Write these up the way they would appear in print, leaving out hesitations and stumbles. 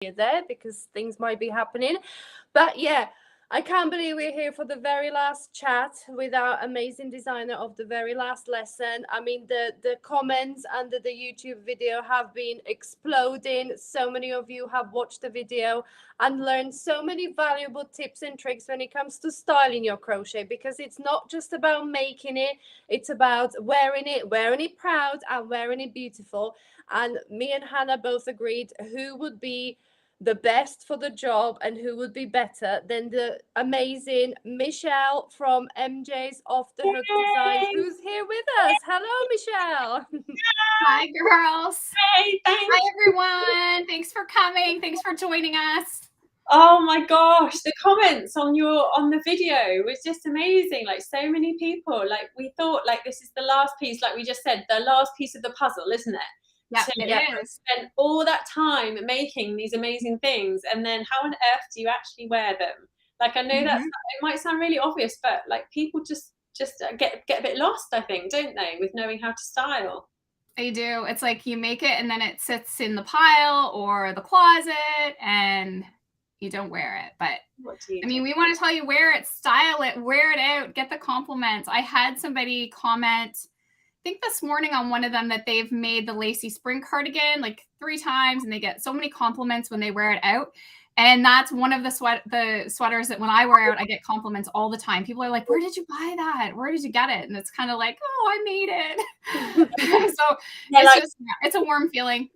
there because things might be happening. But yeah, I can't believe we're here for the very last chat with our amazing designer of the very last lesson. I mean, the comments under the YouTube video have been exploding. So many of you have watched the video and learned so many valuable tips and tricks when it comes to styling your crochet, because it's not just about making it, it's about wearing it proud and wearing it beautiful. And me and Hannah both agreed who would be the best for the job and who would be better than the amazing Michelle from MJ's Off the Hook Designs, who's here with us. Hello, Michelle. Hi, girls. Hey, thanks. Hi, everyone. Thanks for coming. Thanks for joining us. Oh my gosh, the comments on the video was just amazing. Like, so many people, like, we thought like this is the last piece, like we just said, the last piece of the puzzle, isn't it? Yeah, So, it is. spent all that time making these amazing things, and then how on earth do you actually wear them? Like, I know it might sound really obvious, but like people just get a bit lost, I think, don't they, with knowing how to style. They do. It's like you make it and then it sits in the pile or the closet and you don't wear it. But I mean, we want to tell you, wear it, style it, wear it out, get the compliments. I had somebody comment, I think this morning on one of them, that they've made the lacy spring cardigan like 3 times and they get so many compliments when they wear it out. And that's one of the sweaters that when I wear out, I get compliments all the time. People are like, where did you buy that? Where did you get it? And it's kind of like, oh, I made it. So it's a warm feeling.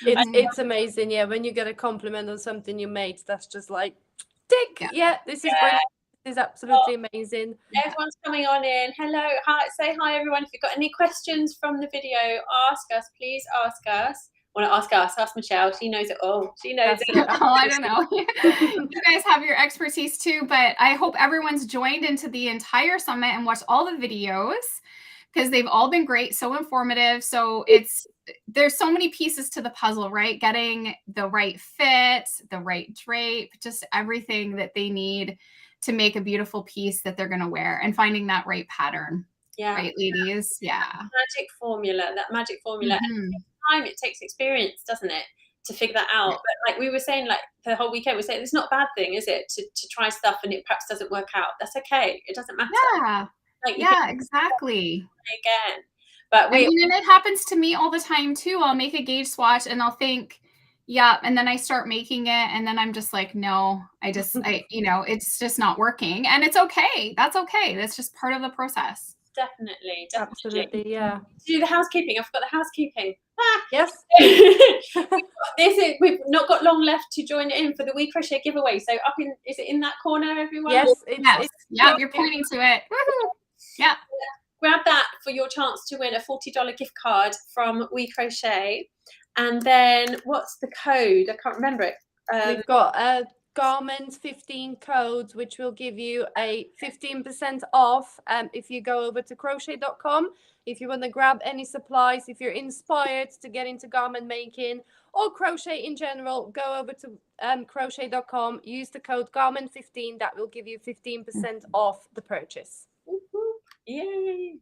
It's amazing. Yeah, when you get a compliment on something you made, that's just like, tick. Yeah, this is brilliant. This is absolutely amazing. Everyone's coming on in. Hello. Hi. Say hi, everyone. If you've got any questions from the video, ask us. Please ask us. Want to ask us? Ask Michelle. She knows it all. She knows it. Oh, I don't know. You guys have your expertise too, but I hope everyone's joined into the entire summit and watched all the videos because they've all been great, so informative. So there's so many pieces to the puzzle, right? Getting the right fit, the right drape, just everything that they need to make a beautiful piece that they're going to wear, and finding that right pattern. Yeah. Right, ladies? Yeah. That magic formula. Time it takes experience, doesn't it, to figure that out? But like we were saying, like the whole weekend, we're saying it's not a bad thing, is it, to try stuff and it perhaps doesn't work out? That's okay. It doesn't matter. Yeah. Like, Exactly. Again. But and it happens to me all the time too. I'll make a gauge swatch and I'll think, yeah, and then I start making it and then I'm just like, no, it's just not working. And it's okay. That's okay. That's just part of the process. Definitely. Absolutely, yeah. Do the housekeeping. I forgot the housekeeping. Yes. We've not got long left to join in for the We Crochet giveaway. So is it in that corner, everyone? Yes. You're pointing to it. Woo-hoo. Yeah. Grab that for your chance to win a $40 gift card from We Crochet. And then what's the code? I can't remember it. We've got Garments 15 codes, which will give you a 15% off if you go over to crochet.com. If you want to grab any supplies, if you're inspired to get into garment making or crochet in general, go over to crochet.com, use the code Garment15. That will give you 15% off the purchase. Yay.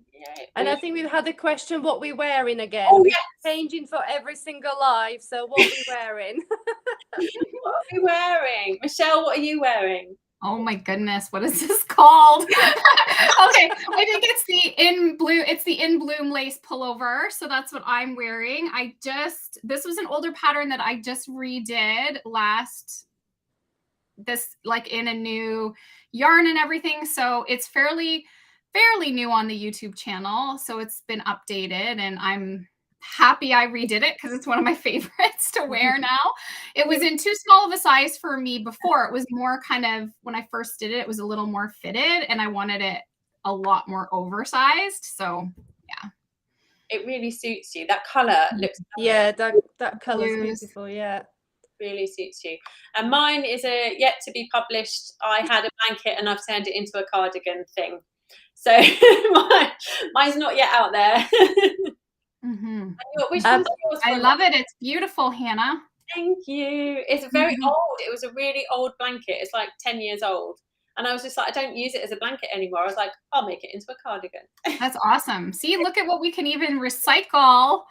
And I think we've had a question, what we're wearing again. Oh, yes. We're changing for every single live. So what are we wearing? What are we wearing? Michelle, what are you wearing? Oh my goodness, what is this called? Okay, I think it's the In Bloom lace pullover. So that's what I'm wearing. This was an older pattern that I just redid in a new yarn and everything. So it's fairly new on the YouTube channel. So it's been updated and I'm happy I redid it because it's one of my favorites to wear now. It was in too small of a size for me before. It was more kind of, when I first did it, it was a little more fitted and I wanted it a lot more oversized. So yeah. It really suits you. That color looks that color is beautiful. Yeah. Really suits you. And mine is yet to be published. I had a blanket and I've turned it into a cardigan thing. So mine's not yet out there. Which one's yours? I love it. It's beautiful, Hannah. Thank you. It's very old. It was a really old blanket. It's like 10 years old. And I was just like, I don't use it as a blanket anymore. I was like, I'll make it into a cardigan. That's awesome. See, look at what we can even recycle.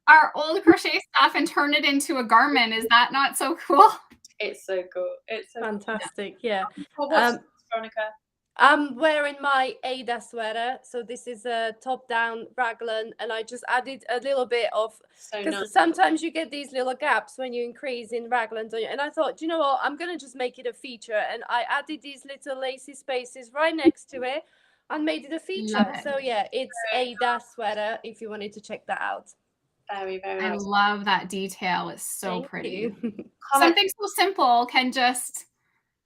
our old crochet stuff and turn it into a garment. Is that not so cool? It's so cool. It's so fantastic. Yeah. cool. What's Veronica? I'm wearing my Ada sweater. So this is a top-down raglan, and I just added a little bit of, because sometimes you get these little gaps when you increase in raglans. And I thought, you know what, I'm going to just make it a feature. And I added these little lacy spaces right next to it and made it a feature. So yeah, it's Ada sweater if you wanted to check that out. Very, very I nice. love that detail. It's so Thank pretty. you. Something so simple can just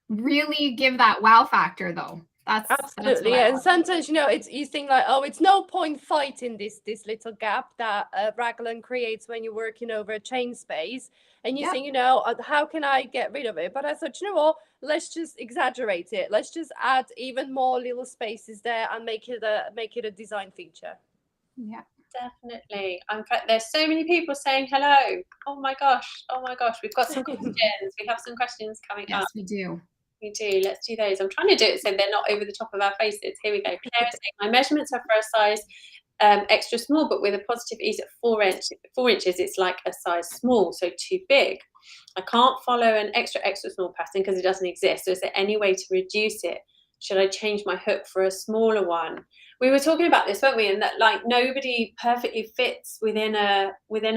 really give that wow factor, though. That's absolutely, yeah. And sometimes, you know, it's, you think like, oh, it's no point fighting this little gap that a raglan creates when you're working over a chain space, and you think, you know, how can I get rid of it? But I thought, you know what, let's just exaggerate it. Let's just add even more little spaces there and make it a design feature. Yeah, definitely. There's so many people saying hello. Oh my gosh, we've got some questions. We have some questions coming up. Yes, we do. We do. Let's do those. I'm trying to do it so they're not over the top of our faces. Here we go. Claire is saying, my measurements are for a size extra small, but with a positive ease at 4 inches, it's like a size small, so too big. I can't follow an extra small pattern because it doesn't exist. So is there any way to reduce it? Should I change my hook for a smaller one? We were talking about this, weren't we? And that, like, nobody perfectly fits within a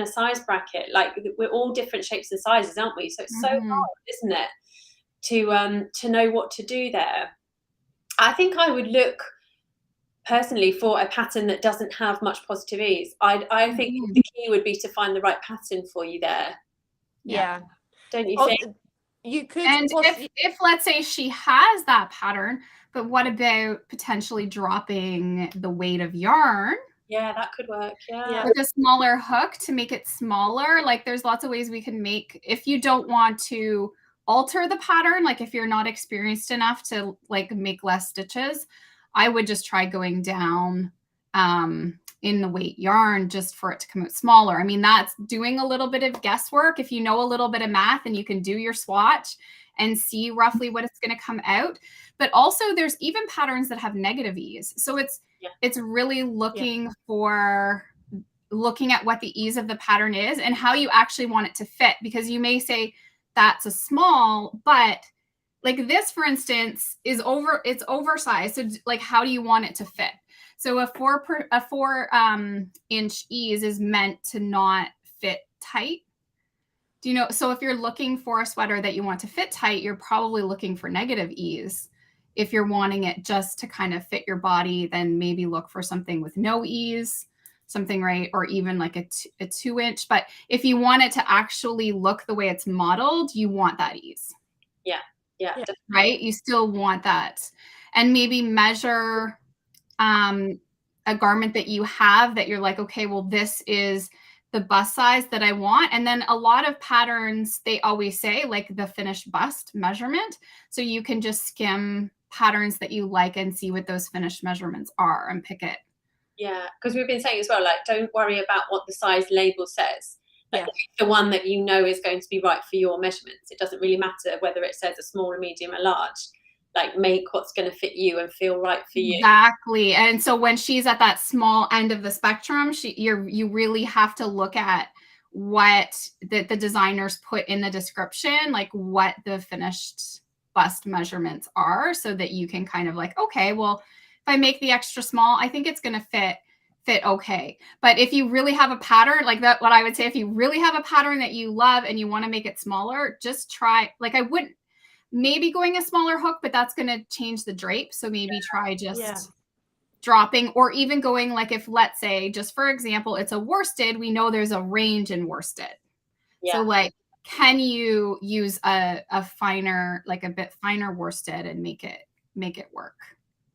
size bracket. Like, we're all different shapes and sizes, aren't we? So it's so hard, isn't it, to know what to do there. I think I would look personally for a pattern that doesn't have much positive ease. I think the key would be to find the right pattern for you there. Yeah. Don't you think? You could, and if let's say she has that pattern, but what about potentially dropping the weight of yarn? Yeah, that could work. Yeah. With a smaller hook to make it smaller. Like, there's lots of ways we can make, if you don't want to alter the pattern, like if you're not experienced enough to like make less stitches, I would just try going down in the weight yarn just for it to come out smaller. I mean, that's doing a little bit of guesswork. If you know a little bit of math and you can do your swatch and see roughly what it's going to come out. But also there's even patterns that have negative ease. So it's really looking at what the ease of the pattern is and how you actually want it to fit, because you may say that's a small, but like this, for instance, it's oversized. So like, how do you want it to fit? So a 4 inch ease is meant to not fit tight. Do you know? So if you're looking for a sweater that you want to fit tight, you're probably looking for negative ease. If you're wanting it just to kind of fit your body, then maybe look for something with no ease, something, right? Or even like a 2 inch. But if you want it to actually look the way it's modeled, you want that ease. Yeah. Right? You still want that. And maybe measure a garment that you have that you're like, okay, well, this is the bust size that I want. And then a lot of patterns, they always say like the finished bust measurement. So you can just skim patterns that you like and see what those finished measurements are and pick it. Yeah, because we've been saying as well, like, don't worry about what the size label says. Like, the one that you know is going to be right for your measurements. It doesn't really matter whether it says a small, a medium, a large. Like, make what's going to fit you and feel right for you. Exactly. And so when she's at that small end of the spectrum, you really have to look at what the designers put in the description, like what the finished bust measurements are, so that you can kind of like, okay, well, if I make the extra small, I think it's going to fit okay. But if you really have a pattern like that, what I would say, if you really have a pattern that you love and you want to make it smaller, just try, like, I wouldn't, maybe going a smaller hook, but that's going to change the drape. So maybe try just dropping, or even going like, if let's say, just for example, it's a worsted, we know there's a range in worsted. So like, can you use a finer, like a bit finer worsted and make it work?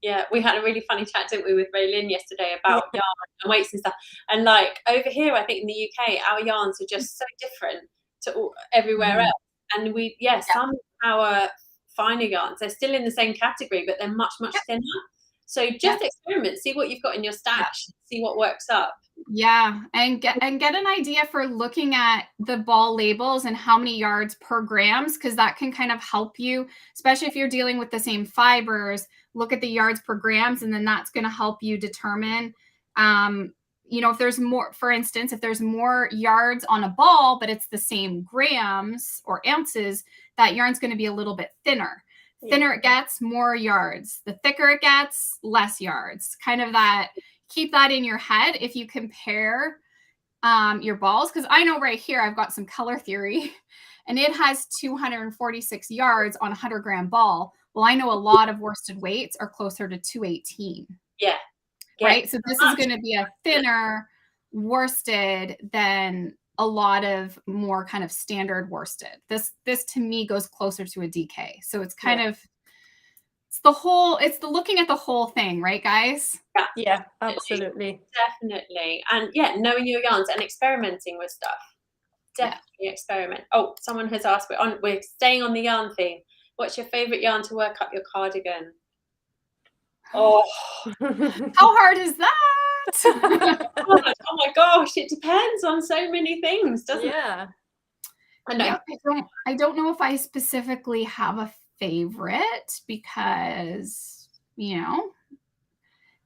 Yeah, we had a really funny chat, didn't we, with Raylin yesterday about yarn and weights and stuff. And like, over here, I think in the UK, our yarns are just so different to everywhere else. And some of our finer yarns, they're still in the same category, but they're much, much thinner. So just experiment, see what you've got in your stash, see what works up. Yeah, and get an idea for looking at the ball labels and how many yards per grams, because that can kind of help you, especially if you're dealing with the same fibers. Look at the yards per grams, and then that's going to help you determine you know, if there's more, for instance, if there's more yards on a ball, but it's the same grams or ounces, that yarn's going to be a little bit thinner. Thinner it gets, more yards. The thicker it gets, less yards. Kind of that, keep that in your head if you compare your balls. Because I know right here, I've got some color theory and it has 246 yards on a 100-gram ball. Well, I know a lot of worsted weights are closer to 218. Yeah. Right. So this is going to be a thinner worsted than a lot of more kind of standard worsted. This to me goes closer to a DK. So it's kind of, it's the looking at the whole thing, right, guys? Yeah, absolutely. Definitely. And yeah, knowing your yarns and experimenting with stuff. Definitely experiment. Oh, someone has asked, we're staying on the yarn theme. What's your favorite yarn to work up your cardigan? Oh, how hard is that? Oh my gosh, it depends on so many things, doesn't it? Yeah. I know. Yeah, I don't know if I specifically have a favorite because, you know,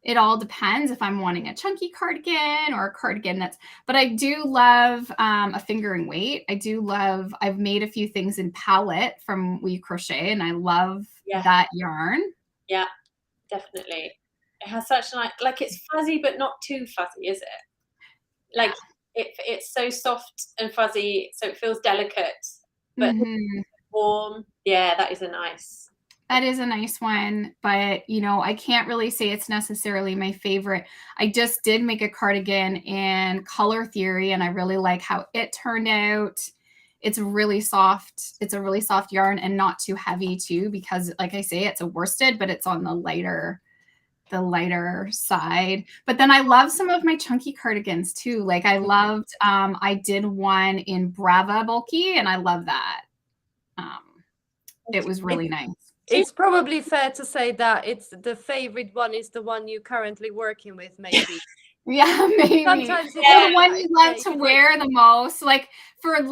it all depends if I'm wanting a chunky cardigan or a cardigan that's, but I do love a fingering weight. I've made a few things in palette from We Crochet and I love that yarn. Yeah, definitely. It has such like it's fuzzy, but not too fuzzy, is it? Like it's so soft and fuzzy, so it feels delicate, but warm. Yeah, that is a nice one, but you know, I can't really say it's necessarily my favorite. I just did make a cardigan in Color Theory and I really like how it turned out. It's really soft. It's a really soft yarn and not too heavy too, because like I say, it's a worsted, but it's on the lighter side. But then I love some of my chunky cardigans too. Like I loved, I did one in Brava bulky and I love that. It was really nice. It's probably fair to say that it's the favorite one is the one you're currently working with, maybe. Yeah, maybe. Sometimes the one you love to wear the most. Like for the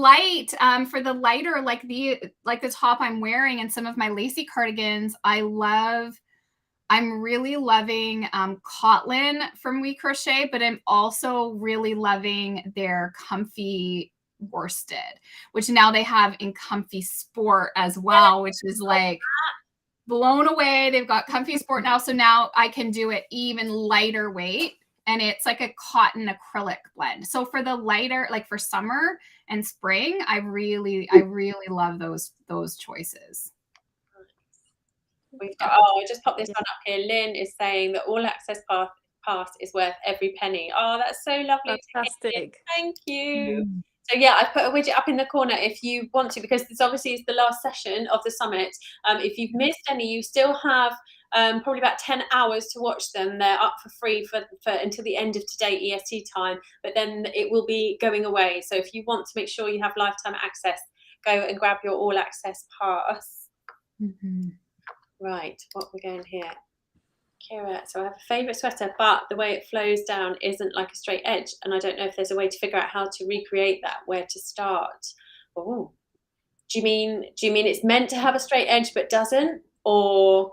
lighter, like the top I'm wearing and some of my lacy cardigans, I'm really loving Cotton from We Crochet, but I'm also really loving their comfy worsted, which now they have in Comfy Sport as well, which is like blown away. They've got Comfy Sport now. So now I can do it even lighter weight. And it's like a cotton acrylic blend. So for the lighter, like for summer and spring, I really love those choices. We've got, I just popped this one up here. Lynn is saying that All Access Pass is worth every penny. Oh, that's so lovely. Fantastic. Thank you. So yeah, I put a widget up in the corner if you want to, because this obviously is the last session of the summit. If you've missed any, you still have probably about 10 hours to watch them. They're up for free for until the end of today EST time, but then it will be going away. So if you want to make sure you have lifetime access, go and grab your All Access Pass. Right, what we're going here. Kira, so I have a favourite sweater, but the way it flows down isn't like a straight edge, and I don't know if there's a way to figure out how to recreate that, where to start. Oh, do you mean it's meant to have a straight edge but doesn't, or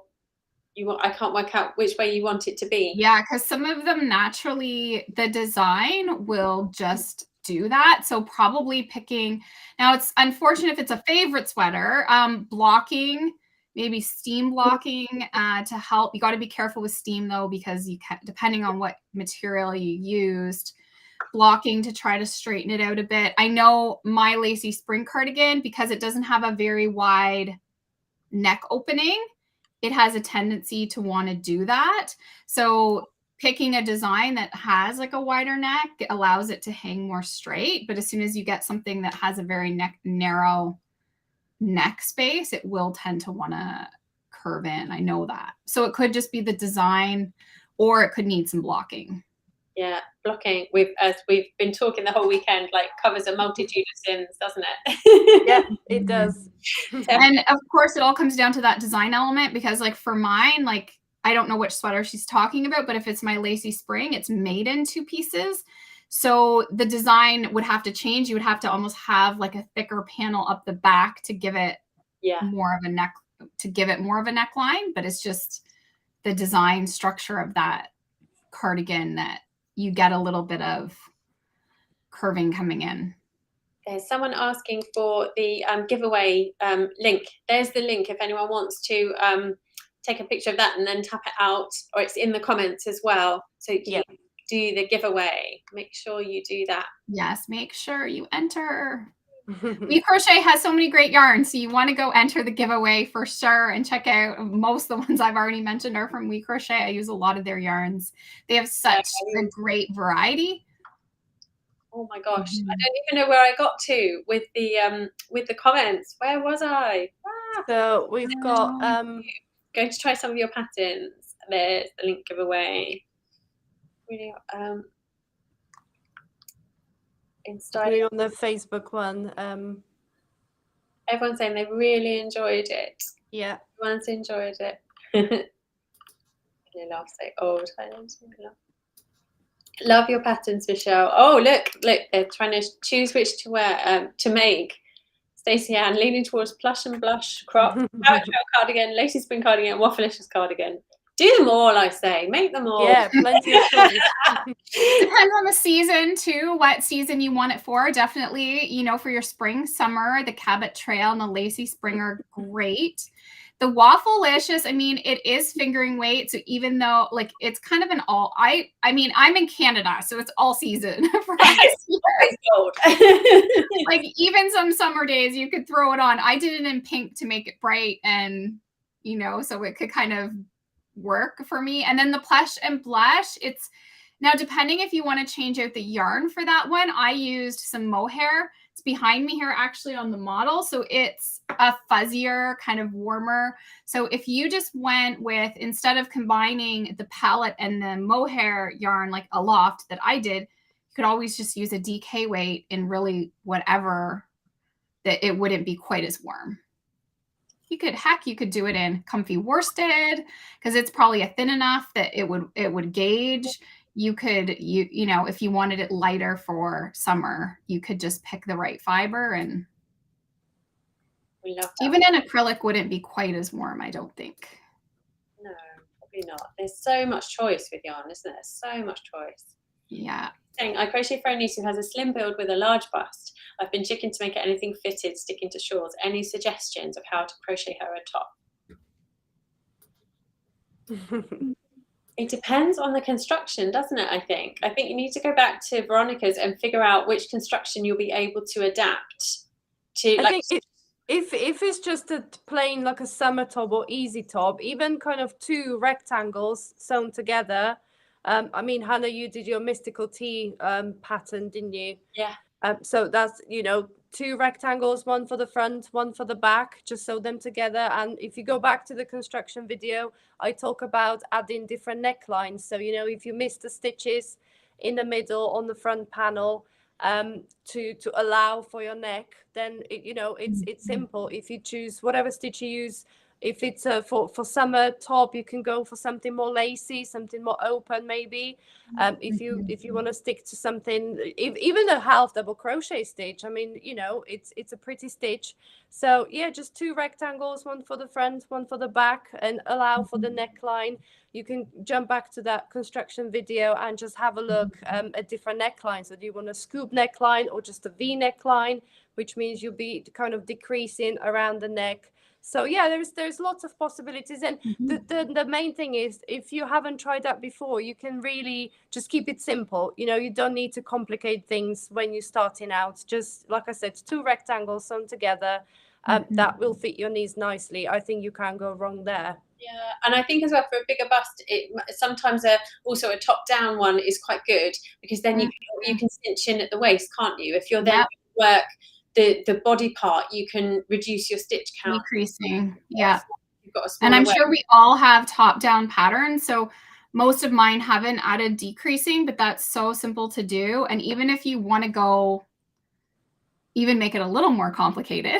I can't work out which way you want it to be? Yeah, because some of them naturally, the design will just do that. So probably picking, now it's unfortunate if it's a favorite sweater, blocking, maybe steam blocking to help. You got to be careful with steam though, because you can, depending on what material you used, blocking to try to straighten it out a bit. I know my lacy spring cardigan, because it doesn't have a very wide neck opening, it has a tendency to want to do that. So picking a design that has like a wider neck allows it to hang more straight. But as soon as you get something that has a very narrow neck space, it will tend to want to curve in. I know that. So it could just be the design, or it could need some blocking. Yeah, blocking, as we've been talking the whole weekend, like covers a multitude of sins, doesn't it? Yeah, it does. And of course, it all comes down to that design element, because like for mine, like I don't know which sweater she's talking about, but if it's my lacy spring, it's made in 2 pieces. So the design would have to change. You would have to almost have like a thicker panel up the back to give it more of a neck, to give it more of a neckline. But it's just the design structure of that cardigan that you get a little bit of curving coming in. There's someone asking for the giveaway link. There's the link if anyone wants to take a picture of that and then tap it out, or it's in the comments as well. So you do the giveaway. Make sure you do that. Yes, make sure you enter. We Crochet has so many great yarns, so you want to go enter the giveaway for sure and check out. Most of the ones I've already mentioned are from We Crochet. I use a lot of their yarns. They have such a great variety. Oh my gosh, I don't even know where I got to with the comments. Where was I? So we've got going to try some of your patterns. There's the link giveaway. Really, in style on the Facebook one. Everyone's saying they really enjoyed it. Yeah, everyone's enjoyed it. Really love say old. Love your patterns, Michelle. Oh, look, they're trying to choose which to wear, to make. Stacey Ann leaning towards plush and blush crop, cardigan, lacy spring cardigan, waffleicious cardigan. Do them all, I say. Make them all. Yeah, plenty of choice. Depends on the season too, what season you want it for. Definitely, you know, for your spring, summer, the Cabot Trail and the Lacy Spring are great. The Waffleicious, I mean, it is fingering weight. So even though like it's kind of an all, I mean, I'm in Canada, so it's all season for us here. Like even some summer days you could throw it on. I did it in pink to make it bright and, you know, so it could kind of work for me. And then the Plush and Blush, it's now depending if you want to change out the yarn for that one, I used some mohair. It's behind me here actually on the model. So it's a fuzzier, kind of warmer. So if you just went with, instead of combining the palette and the mohair yarn like a loft that I did, you could always just use a DK weight in really whatever, that it wouldn't be quite as warm. You could do it in comfy worsted because it's probably a thin enough that it would gauge. You could, you know, if you wanted it lighter for summer, you could just pick the right fiber, and even in acrylic wouldn't be quite as warm, I don't think. No, probably not. There's so much choice with yarn, isn't there? So much choice. Yeah. I crochet for a niece who has a slim build with a large bust. I've been chicken to make it anything fitted, sticking to shawls. Any suggestions of how to crochet her a top? It depends on the construction, doesn't it? I think you need to go back to Veronica's and figure out which construction you'll be able to adapt to. I think if it's just a plain like a summer top or easy top, even kind of two rectangles sewn together. I mean, Hannah, you did your mystical tea pattern, didn't you? Yeah. So that's, you know, two rectangles, one for the front, one for the back, just sew them together. And if you go back to the construction video, I talk about adding different necklines. So, you know, if you miss the stitches in the middle on the front panel to allow for your neck, then, it's simple. If you choose whatever stitch you use, if it's for summer top, you can go for something more lacy, something more open maybe. If you want to stick to something, even a half double crochet stitch, I mean, you know, it's a pretty stitch. So yeah, just two rectangles, one for the front, one for the back, and allow for the neckline. You can jump back to that construction video and just have a look at different necklines. So do you want a scoop neckline or just a V neckline, which means you'll be kind of decreasing around the neck. So yeah, there's lots of possibilities. And the main thing is, if you haven't tried that before, you can really just keep it simple. You know, you don't need to complicate things when you're starting out. Just like I said, two rectangles sewn together, that will fit your knees nicely. I think you can't go wrong there. Yeah, and I think as well for a bigger bust, sometimes also a top down one is quite good, because then you can cinch in at the waist, can't you? If you're then work the body part, you can reduce your stitch count. Decreasing, yeah. You've got and I'm sure we all have top-down patterns, so most of mine haven't added decreasing, but that's so simple to do. And even if you want to go, even make it a little more complicated,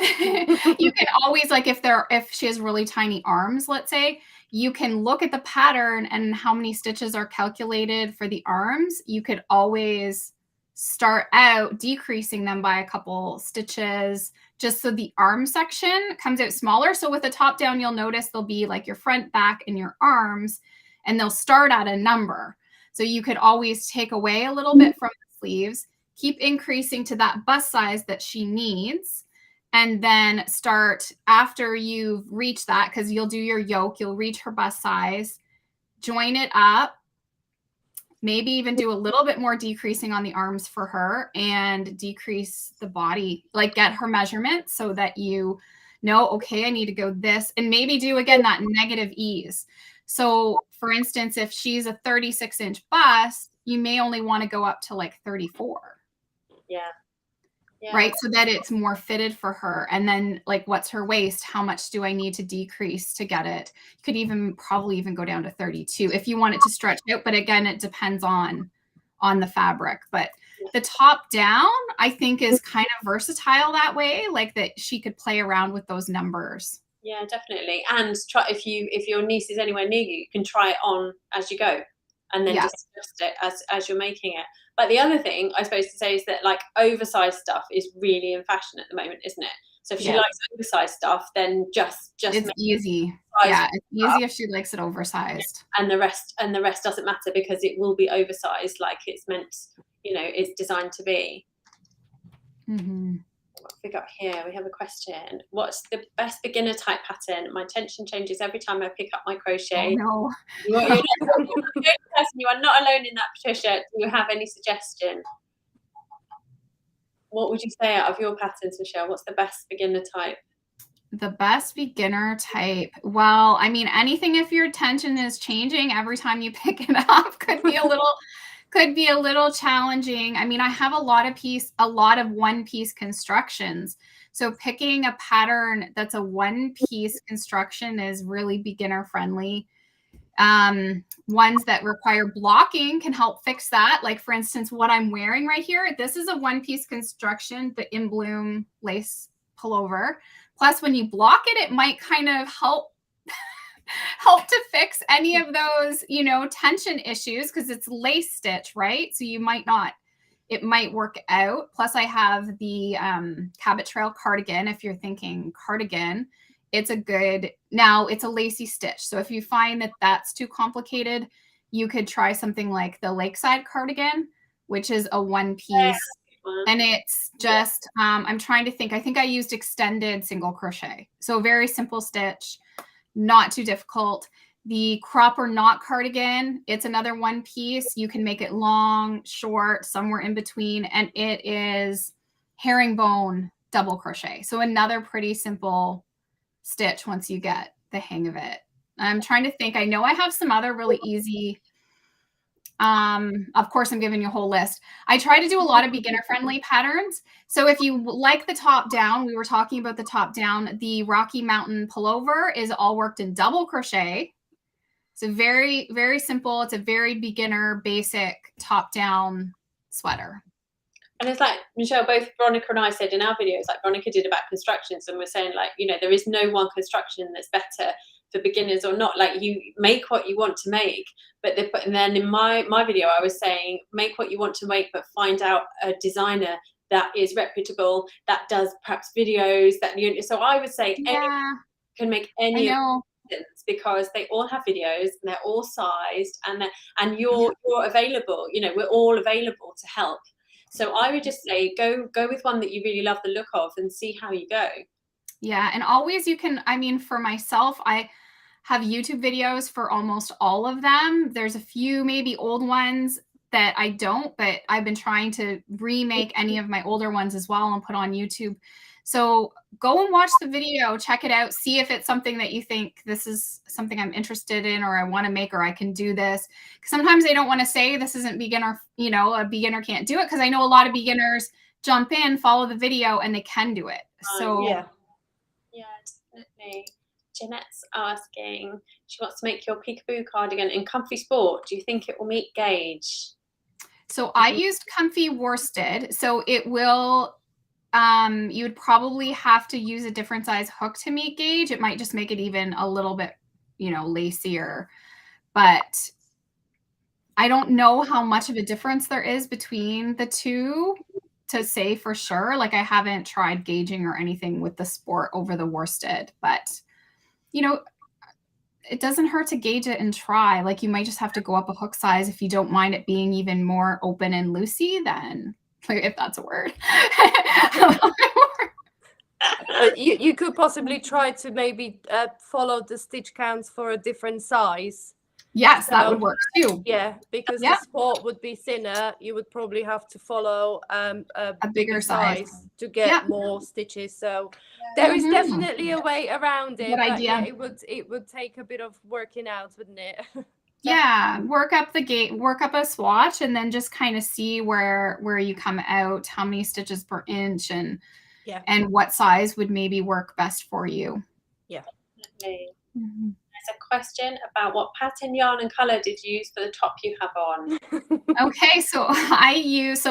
you can always, like if she has really tiny arms, let's say, you can look at the pattern and how many stitches are calculated for the arms. You could always start out decreasing them by a couple stitches, just so the arm section comes out smaller. So with the top down, you'll notice there'll be like your front, back, and your arms, and they'll start at a number. So you could always take away a little bit from the sleeves, keep increasing to that bust size that she needs, and then start after you've reached that, because you'll do your yoke, you'll reach her bust size, join it up, maybe even do a little bit more decreasing on the arms for her and decrease the body, like get her measurement so that you know, okay, I need to go this, and maybe do again that negative ease. So for instance, if she's a 36-inch bust, you may only want to go up to like 34. Yeah. Right. So that it's more fitted for her. And then like, what's her waist? How much do I need to decrease to get it? You could even probably even go down to 32 if you want it to stretch out. But again, it depends on the fabric. But the top down, I think, is kind of versatile that way, like that she could play around with those numbers. Yeah, definitely. And try, if your niece is anywhere near you can try it on as you go, and then just adjust it as you're making it. But the other thing I suppose to say is that like oversized stuff is really in fashion at the moment, isn't it? So if she likes oversized stuff, then just it's easy. Yeah, it's easy if she likes it oversized. And the rest doesn't matter, because it will be oversized like it's meant, it's designed to be. Mm-hmm. What have we got here? We have a question. What's the best beginner type pattern? My tension changes every time I pick up my crochet. Oh, no. You are not alone in that, Patricia. Do you have any suggestion? What would you say out of your patterns, Michelle? What's the best beginner type? The best beginner type. Well, I mean, anything if your tension is changing every time you pick it up could be a little challenging. I mean, I have a lot of one-piece constructions. So picking a pattern that's a one-piece construction is really beginner friendly. Ones that require blocking can help fix that. Like for instance, what I'm wearing right here, this is a one-piece construction, the In Bloom lace pullover. Plus when you block it, it might kind of help to fix any of those, tension issues, because it's lace stitch, right? So it might work out. Plus I have the Cabot Trail cardigan. If you're thinking cardigan, it's a lacy stitch. So if you find that that's too complicated, you could try something like the Lakeside cardigan, which is a one piece. And it's just, I'm trying to think, I think I used extended single crochet. So very simple stitch, not too difficult. The Crop or Knot cardigan, it's another one piece. You can make it long, short, somewhere in between. And it is herringbone double crochet. So another pretty simple stitch once you get the hang of it. I'm trying to think. I know I have some other really easy. Of course, I'm giving you a whole list. I try to do a lot of beginner friendly patterns. So if you like the top down, we were talking about the top down, the Rocky Mountain pullover is all worked in double crochet. So very, very simple. It's a very beginner, basic top down sweater. And it's like, Michelle, both Veronica and I said in our videos, like Veronica did about constructions, and we're saying like, there is no one construction that's better for beginners or not. Like, you make what you want to make, and then in my video, I was saying, make what you want to make, but find out a designer that is reputable, that does perhaps videos so I would say anyone can make any because they all have videos and they're all sized and you're available, we're all available to help. So I would just say go with one that you really love the look of and see how you go. Yeah. And always you can, I mean, for myself, I have YouTube videos for almost all of them. There's a few maybe old ones that I don't, but I've been trying to remake any of my older ones as well and put on YouTube. So go and watch the video, check it out, see if it's something that you think this is something I'm interested in, or I want to make, or I can do this. Sometimes they don't want to say this isn't beginner, a beginner can't do it. Cause I know a lot of beginners jump in, follow the video, and they can do it. So yeah, definitely. Jeanette's asking, she wants to make your peekaboo cardigan in comfy sport. Do you think it will meet gauge? So I used comfy worsted. So it will, you would probably have to use a different size hook to meet gauge. It might just make it even a little bit, lacier, but I don't know how much of a difference there is between the two to say for sure. Like I haven't tried gauging or anything with the sport over the worsted, but it doesn't hurt to gauge it and try. Like you might just have to go up a hook size if you don't mind it being even more open and loosey, then if that's a word. You could possibly try to maybe follow the stitch counts for a different size. Yes, that would work too. Yeah, because the sport would be thinner. You would probably have to follow a bigger size to get more stitches. So there is definitely a way around it. Good idea. Yeah, it would take a bit of working out, wouldn't it? Yeah, work up a swatch, and then just kind of see where you come out, how many stitches per inch, and what size would maybe work best for you. Yeah. Definitely. There's a question about what pattern, yarn, and color did you use for the top you have on? Okay, so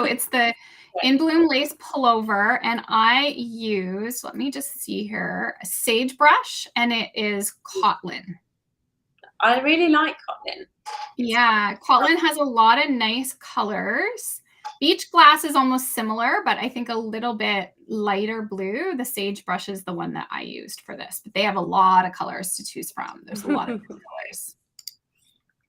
it's the In Bloom lace pullover, and I use, let me just see here, a sagebrush, and it is Cotton. I really like Cotton. Yeah, Cotton has a lot of nice colors. Beach Glass is almost similar, but I think a little bit lighter blue. The sagebrush is the one that I used for this, but they have a lot of colors to choose from. There's a lot of colors.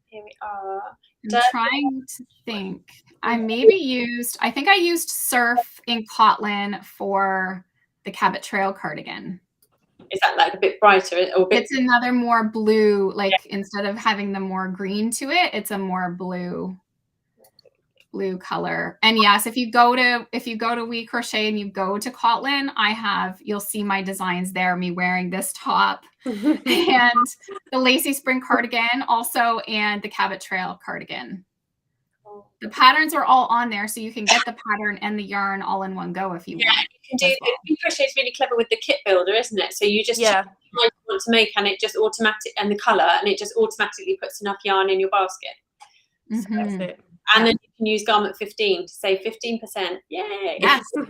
Here we are. I'm trying to think. I think I used Surf in Cotton for the Cabot Trail cardigan. Is that like a bit brighter? Or it's another more blue, like instead of having the more green to it, it's a more blue color. And yes, if you go to We Crochet and you go to Cotton, you'll see my designs there, me wearing this top and the Lacy Spring cardigan also, and the Cabot Trail cardigan. The patterns are all on there, so you can get the pattern and the yarn all in one go if you want. You can do We Crochet is really clever with the kit builder, isn't it? So you just choose what you want to make, and it just and the color, and it just automatically puts enough yarn in your basket. So that's it. And then you can use garment 15 to save 15%. Yay! Yes. So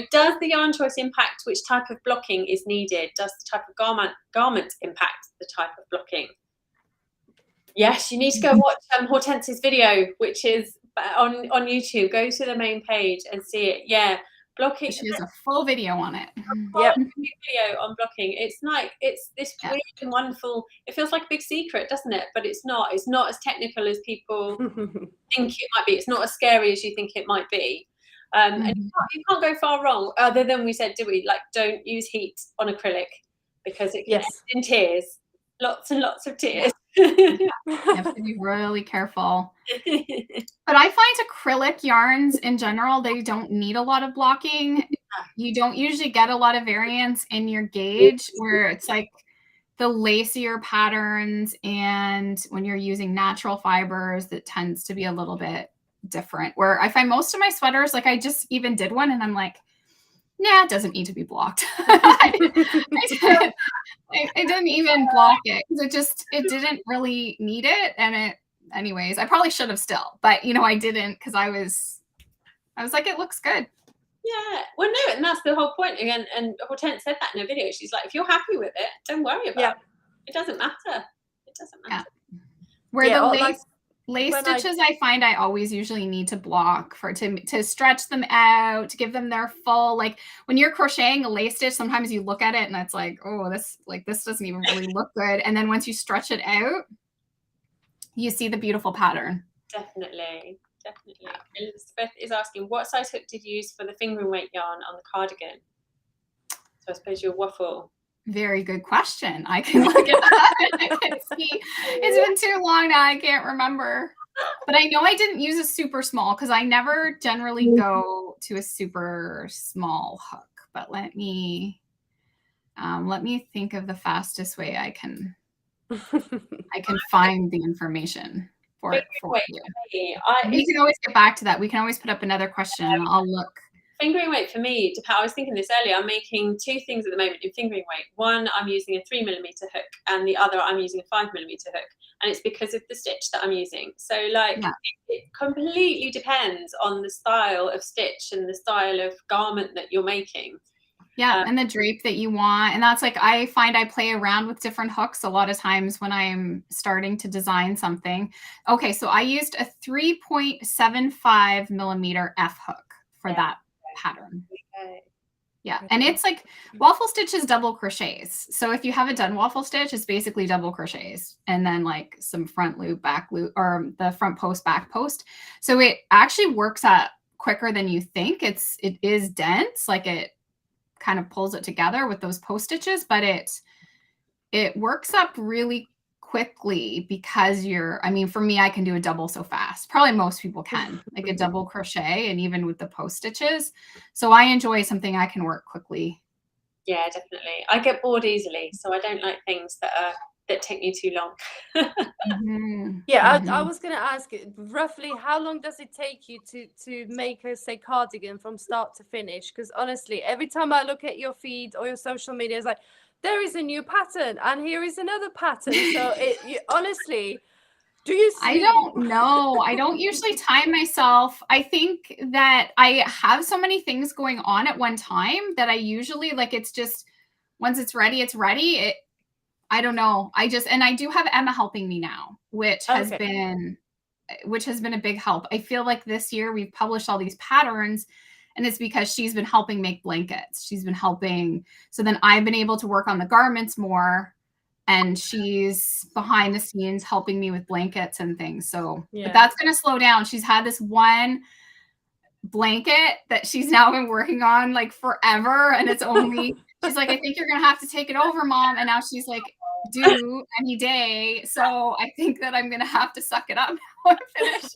does the yarn choice impact which type of blocking is needed? Does the type of garment impact the type of blocking? Yes, you need to go watch Hortense's video, which is on YouTube. Go to the main page and see it. Yeah, blocking. She has a full video on it. Video on blocking. It's this weird and wonderful. It feels like a big secret, doesn't it? But it's not. It's not as technical as people think it might be. It's not as scary as you think it might be. And you can't go far wrong. Other than we said, like, don't use heat on acrylic because it can end in tears. Lots and lots of tears. You have to be really careful. But I find acrylic yarns in general, they don't need a lot of blocking. You don't usually get a lot of variance in your gauge, where it's like the lacier patterns, and when you're using natural fibers, that tends to be a little bit different. Where I find most of my sweaters, like I just even did one and I'm like, nah, it doesn't need to be blocked. I didn't even block it because it didn't really need it. And anyways, I probably should have still, but I didn't, because I was like, it looks good. Yeah, well, no, and that's the whole point. Again, and Hortense said that in her video. She's like, if you're happy with it, don't worry about it. It doesn't matter. It doesn't matter. Yeah. Where the lace stitches, I find I always usually need to block to stretch them out, to give them their full, like when you're crocheting a lace stitch, sometimes you look at it and it's like, oh, this doesn't even really look good. And then once you stretch it out, you see the beautiful pattern. Definitely. Elizabeth is asking, what size hook did you use for the fingering weight yarn on the cardigan? So I suppose your waffle. Very good question. I can look at that. I can see. It's been too long now. I can't remember. But I know I didn't use a super small, because I never generally go to a super small hook. But let me think of the fastest way I can find the information for you. We can always get back to that. We can always put up another question and I'll look. Fingering weight for me, I was thinking this earlier, I'm making two things at the moment in fingering weight. One, I'm using a 3mm hook, and the other, I'm using a 5mm hook. And it's because of the stitch that I'm using. So it completely depends on the style of stitch and the style of garment that you're making. Yeah, and the drape that you want. And that's like, I find I play around with different hooks a lot of times when I'm starting to design something. Okay, so I used a 3.75mm F hook for that pattern. Okay. Yeah. And it's like waffle stitch is double crochets. So if you haven't done waffle stitch, it's basically double crochets and then like some front loop, back loop, or the front post, back post. So it actually works up quicker than you think. It is dense, like it kind of pulls it together with those post stitches, but it works up really quickly because I mean, for me, I can do a double so fast. Probably most people can, like a double crochet, and even with the post stitches. So I enjoy something I can work quickly. Yeah, definitely. I get bored easily, so I don't like things that take me too long. Yeah, I was gonna ask, roughly how long does it take you to make a, say, cardigan from start to finish? Because honestly, every time I look at your feed or your social media, it's like, there is a new pattern and here is another pattern. So honestly, do you see? I don't know. I don't usually time myself. I think that I have so many things going on at one time that I usually, like, it's just, once it's ready, it's ready. I don't know. And I do have Emma helping me now, which has been a big help. I feel like this year we've published all these patterns, and it's because she's been helping make blankets. She's been helping. So then I've been able to work on the garments more, and she's behind the scenes helping me with blankets and things. So, but that's going to slow down. She's had this one blanket that she's now been working on like forever. And it's only, she's like, I think you're going to have to take it over, Mom. And now she's like, due any day. So I think that I'm going to have to suck it up now and finish.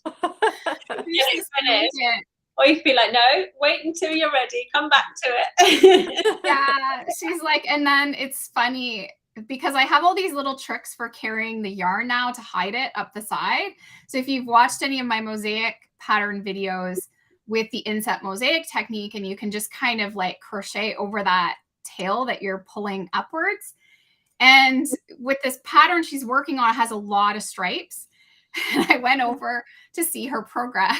Or you feel like, no, wait until you're ready. Come back to it. Yeah. She's like, and then it's funny because I have all these little tricks for carrying the yarn now to hide it up the side. So if you've watched any of my mosaic pattern videos with the inset mosaic technique, and you can just kind of like crochet over that tail that you're pulling upwards. And with this pattern she's working on, it has a lot of stripes. And I went over to see her progress,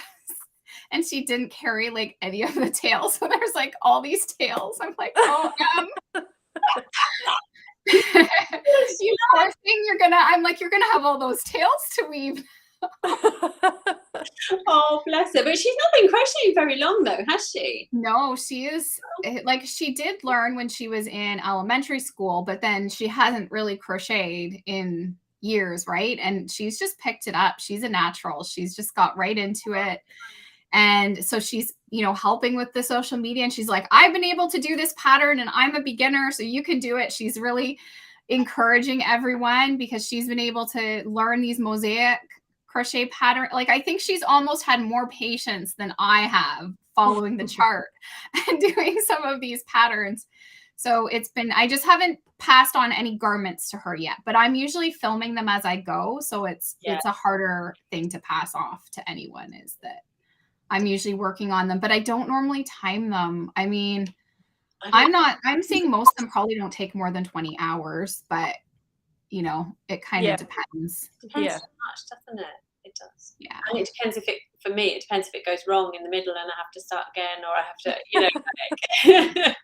and she didn't carry like any of the tails. So there's like all these tails. I'm like, oh, you poor thing, you're gonna have all those tails to weave. Oh, bless her. But she's not been crocheting very long though, has she? No, she is, like, she did learn when she was in elementary school, but then she hasn't really crocheted in years, right? And she's just picked it up. She's a natural. She's just got right into it. And so she's, helping with the social media, and she's like, I've been able to do this pattern and I'm a beginner, so you can do it. She's really encouraging everyone because she's been able to learn these mosaic crochet pattern. Like, I think she's almost had more patience than I have following the chart and doing some of these patterns. So I just haven't passed on any garments to her yet, but I'm usually filming them as I go. So it's a harder thing to pass off to anyone, is that I'm usually working on them, but I don't normally time them. I mean, I'm seeing most of them probably don't take more than 20 hours, but it kind of depends. Depends so much, doesn't it? It does. Yeah. And it depends for me, it depends if it goes wrong in the middle and I have to start again, or I have to,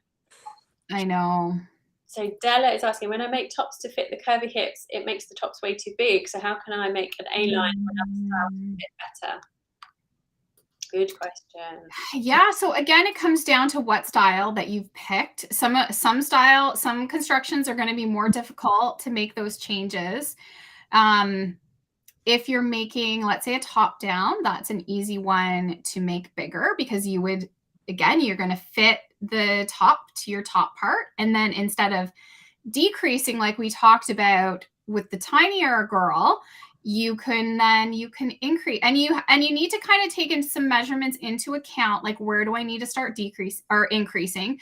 I know. So Della is asking, when I make tops to fit the curvy hips, it makes the tops way too big. So how can I make an A-line or another style to fit better? Good question. Yeah. So again, it comes down to what style that you've picked. Some constructions are going to be more difficult to make those changes. If you're making, let's say, a top down, that's an easy one to make bigger, because you're going to fit the top to your top part. And then instead of decreasing, like we talked about with the tinier girl, you can increase, and you need to kind of take in some measurements into account, like, where do I need to start increasing?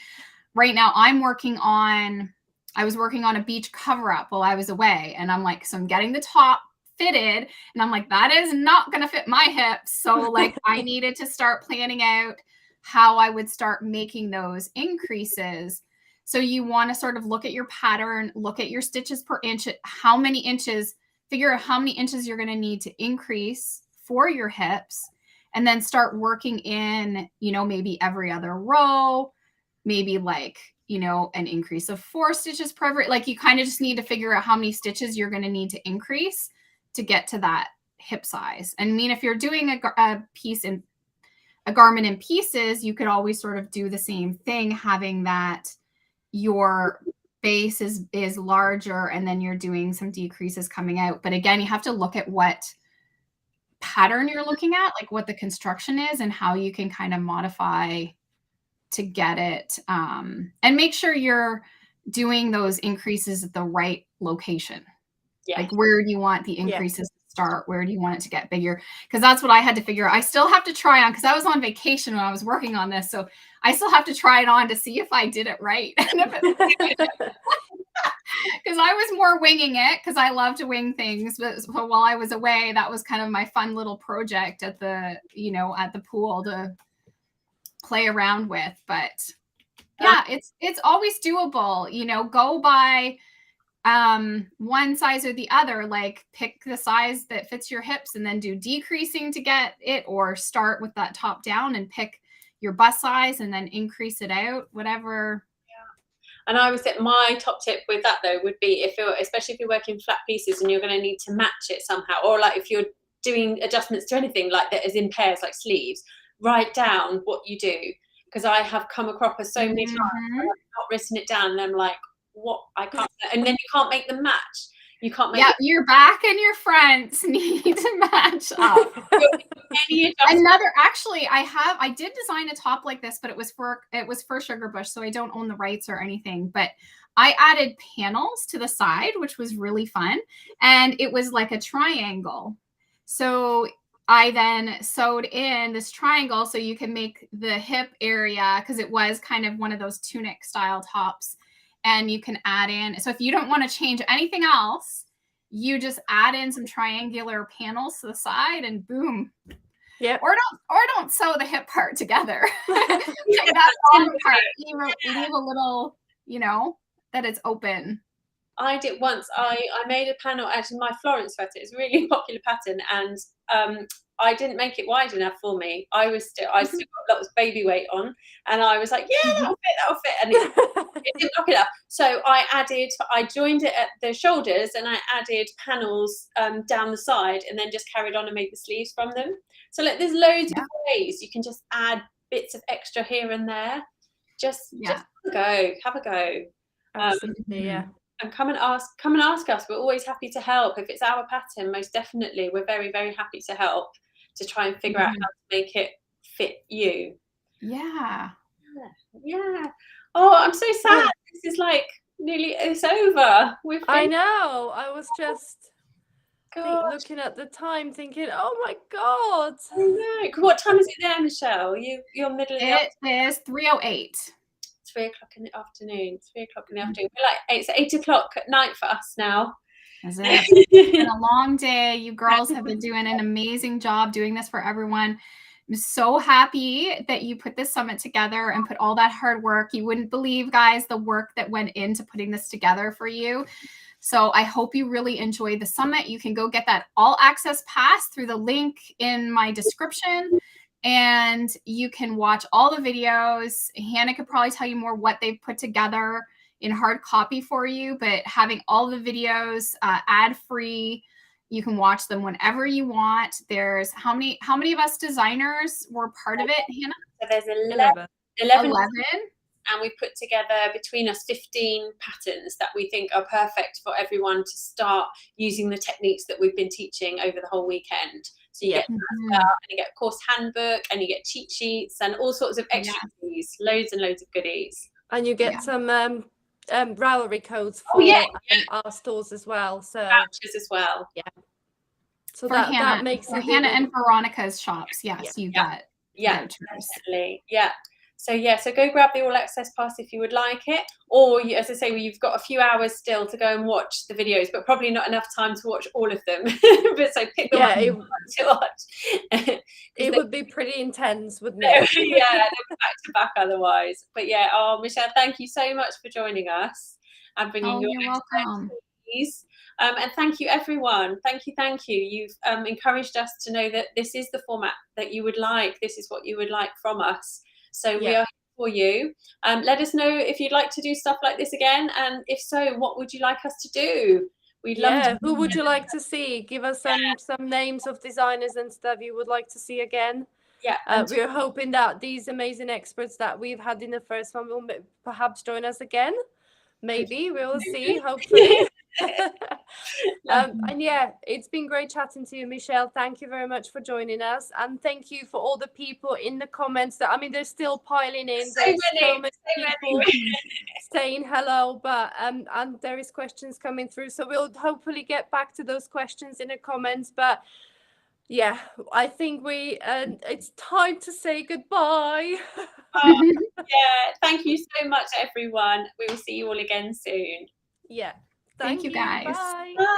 Right now I was working on a beach cover up while I was away, and I'm like, so I'm getting the top fitted, and I'm like, that is not going to fit my hips. So like, I needed to start planning out how I would start making those increases. So you want to sort of look at your pattern, look at your stitches per inch, figure out how many inches you're going to need to increase for your hips, and then start working in, maybe every other row, maybe like, an increase of 4 stitches per every, like, you kind of just need to figure out how many stitches you're going to need to increase to get to that hip size. And I mean, if you're doing a piece in a garment in pieces, you could always sort of do the same thing, having that your base is larger and then you're doing some decreases coming out. But again, you have to look at what pattern you're looking at, like what the construction is and how you can kind of modify to get it, and make sure you're doing those increases at the right location. Yeah. Like, where do you want the increases to start? Where do you want it to get bigger? Because that's what I had to figure out. I still have to try on, because I was on vacation when I was working on this. So I still have to try it on to see if I did it right. Because I was more winging it, because I love to wing things. But while I was away, that was kind of my fun little project at the, at the pool to play around with. But yeah, it's always doable. Go by one size or the other, like pick the size that fits your hips and then do decreasing to get it, or start with that top down and pick your bust size and then increase it out, whatever. And I would say my top tip with that though would be, especially if you're working flat pieces and you're going to need to match it somehow, or like if you're doing adjustments to anything like that is in pairs, like sleeves, write down what you do, because I have come across so many times I've not written it down and I'm like, what, I can't, and then you can't make them match. You can't make your back and your fronts need to match up. Actually, I did design a top like this, but it was for Sugar Bush, so I don't own the rights or anything, but I added panels to the side, which was really fun, and it was like a triangle. So I then sewed in this triangle so you can make the hip area, because it was kind of one of those tunic style tops. And you can add in, so if you don't want to change anything else, you just add in some triangular panels to the side and boom. Yeah. Or don't sew the hip part together. That bottom part, leave a little, that it's open. I did once. I made a panel out of my Florence sweater. It's a really popular pattern, and I didn't make it wide enough for me. I still got lots of baby weight on, and I was like, yeah, that'll fit, and it didn't look enough. So I joined it at the shoulders, and I added panels down the side, and then just carried on and made the sleeves from them. So there's loads of ways you can just add bits of extra here and there. Just have a go. Absolutely, And come and ask us. We're always happy to help. If it's our pattern, most definitely, we're very, very happy to help, to try and figure out how to make it fit you. Yeah. Oh, I'm so sad. This is like it's over. I know. I was just looking at the time, thinking, "Oh my god!" I know. What time is it there, Michelle? You're middle of the afternoon. It is 3:08. 3 o'clock in the afternoon. 3 o'clock in the afternoon. We're like, it's 8 o'clock at night for us now. It's been a long day. You girls have been doing an amazing job doing this for everyone. I'm so happy that you put this summit together and put all that hard work. You wouldn't believe, guys, the work that went into putting this together for you. So I hope you really enjoyed the summit. You can go get that all access pass through the link in my description. And you can watch all the videos. Hannah could probably tell you more what they've put together in hard copy for you, but having all the videos ad-free, you can watch them whenever you want. There's how many of us designers were part of it, Hannah? So there's 11. And we've put together between us 15 patterns that we think are perfect for everyone to start using the techniques that we've been teaching over the whole weekend. So you get and you get a course handbook, and you get cheat sheets and all sorts of extra goodies, loads and loads of goodies. And you get some ravelry codes for our stores as well. So vouchers as well. Yeah. So that makes it Hannah and Veronica's shops. Yes, you got definitely. So go grab the all access pass if you would like it, or as I say, you've got a few hours still to go and watch the videos, but probably not enough time to watch all of them. But so pick the one you want to watch. It would be pretty intense, wouldn't it? They're back to back otherwise. But Michelle, thank you so much for joining us and bringing your expertise. And thank you, everyone. Thank you. You've encouraged us to know that this is the format that you would like. This is what you would like from us. So we are here for you. Let us know if you'd like to do stuff like this again, and if so, what would you like us to do? We'd love to. Who would you like to see? Give us some names of designers and stuff you would like to see again. Yeah, we're hoping that these amazing experts that we've had in the first one will perhaps join us again. Maybe we'll see, hopefully. And yeah, it's been great chatting to you, Michelle. Thank you very much for joining us, and thank you for all the people in the comments that, I mean, they're still piling in. There's so many people saying hello, but and there is questions coming through, so we'll hopefully get back to those questions in the comments. But yeah, I think it's time to say goodbye. Yeah, thank you so much, everyone. We will see you all again soon. Yeah, Thank you, guys. Bye.